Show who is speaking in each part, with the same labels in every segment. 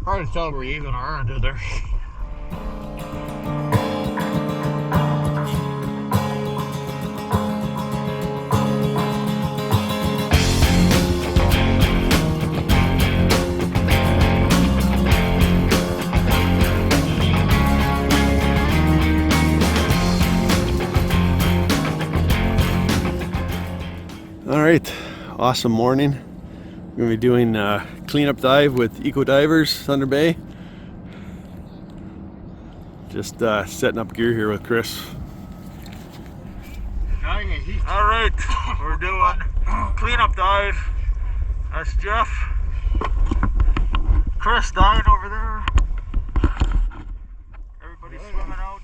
Speaker 1: Hard to tell where you even are under there.
Speaker 2: All right, awesome morning. We're gonna be doing a cleanup dive with Eco Divers, Thunder Bay. Just setting up gear here with Chris.
Speaker 1: All right, we're doing cleanup dive. That's Jeff. Chris diving over there. Everybody's swimming out.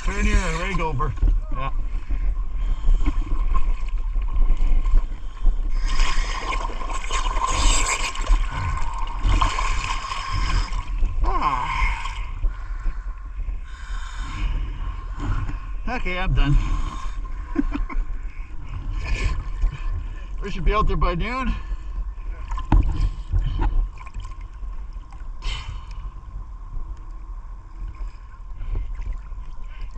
Speaker 1: Pretty near a rig over. Yeah. Okay, I'm done. We should be out there by noon.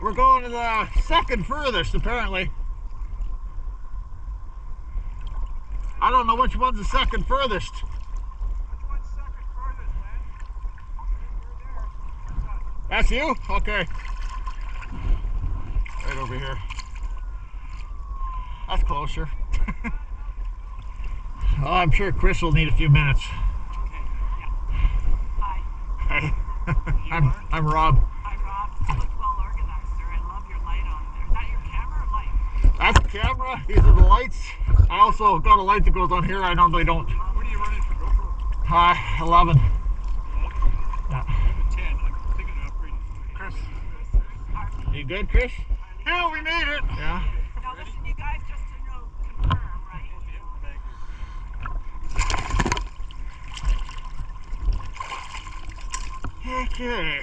Speaker 1: We're going to the second furthest, apparently. I don't know which one's the second furthest.
Speaker 3: Which one's second furthest, man? You're there.
Speaker 1: That's you? Okay. Right over here. That's closer. Oh, I'm sure Chris will need a few minutes.
Speaker 3: Okay. Yeah. Hi.
Speaker 1: Hey. I'm Rob.
Speaker 3: Hi, Rob. You look well organized, sir. I love your light on there. Is that your camera or light?
Speaker 1: That's the camera. These are the lights. I also got a light that goes on here. I normally don't.
Speaker 3: What are you running for GoPro?
Speaker 1: 11.
Speaker 3: Yeah. I have a 10. I'm thinking of upgrading.
Speaker 1: Chris. You good, Chris? Yeah, we made it. Yeah.
Speaker 3: Now listen, you guys, just to know, confirm, right?
Speaker 1: Okay.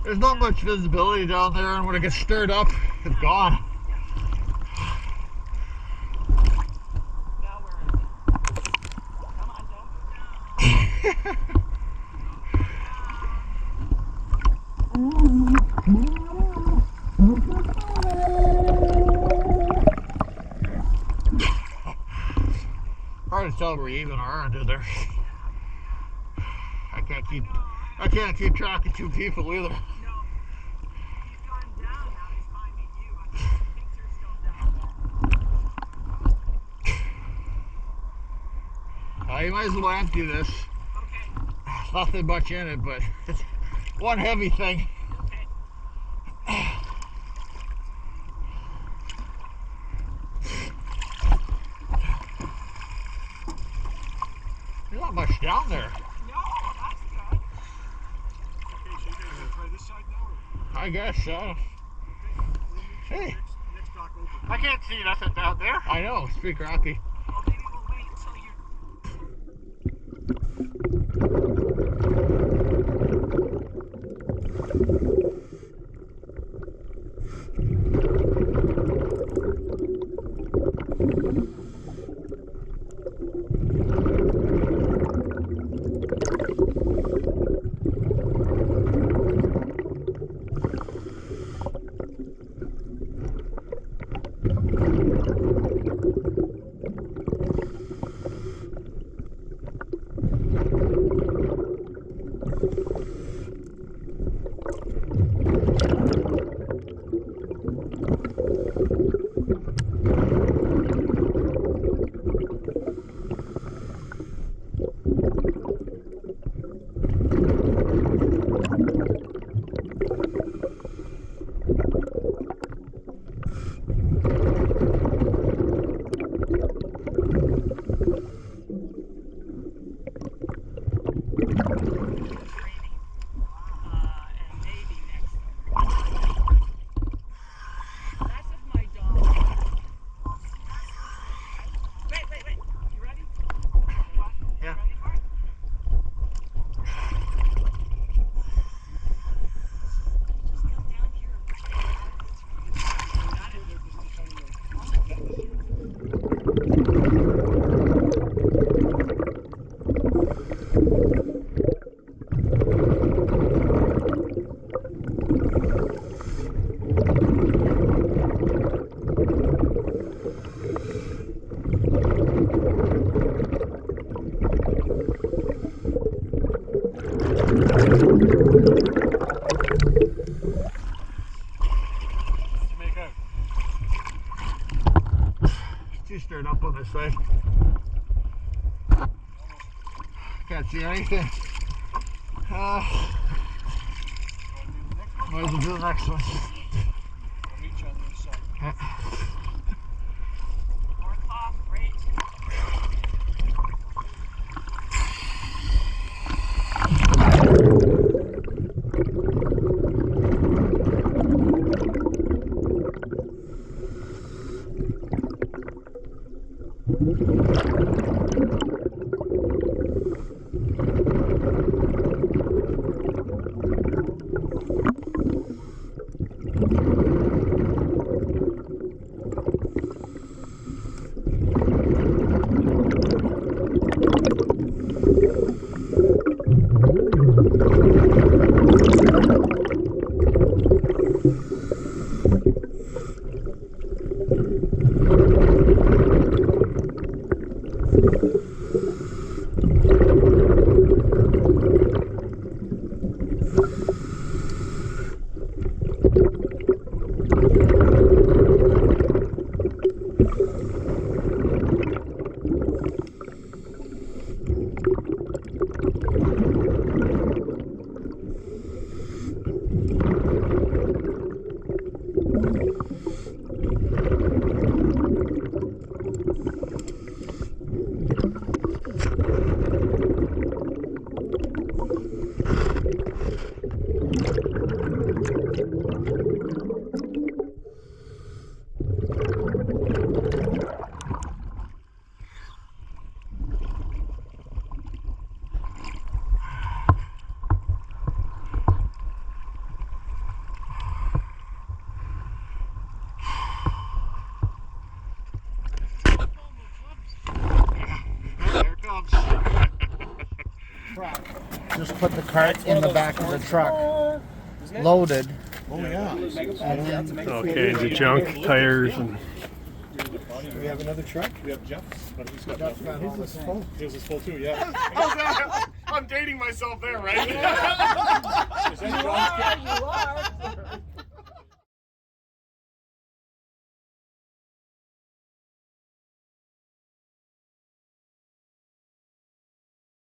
Speaker 1: There's not much visibility down there, and when it gets stirred up, it's gone.
Speaker 3: Now where is it? Come on, don't go down.
Speaker 1: Hard to tell where we even are under there. I can't keep track of two people either.
Speaker 3: No. He's gone down now. He's finding you. I think you're still down.
Speaker 1: You might as well empty this.
Speaker 3: Okay.
Speaker 1: Nothing much in it, but it's one heavy thing.
Speaker 3: Okay.
Speaker 1: There's not much down there.
Speaker 3: No, that's good. Okay, so you guys gonna try this side now, or?
Speaker 1: I guess so. Hey,
Speaker 3: Next dock open.
Speaker 1: I can't see nothing down there. I know, it's pretty crappy.
Speaker 3: Well, maybe we'll wait until you're.
Speaker 1: Too stirred up on this side. Can't see anything. Might as well do the next one.
Speaker 3: I'll meet you on the other side. North off, great.
Speaker 4: Just put the cart in the back of the truck, loaded, Oh yeah.
Speaker 2: All kinds of junk, tires, and
Speaker 4: Do we have another truck?
Speaker 5: We have Jeff, but he's got
Speaker 4: His is full.
Speaker 5: His is full too, yeah. I'm dating myself there, right?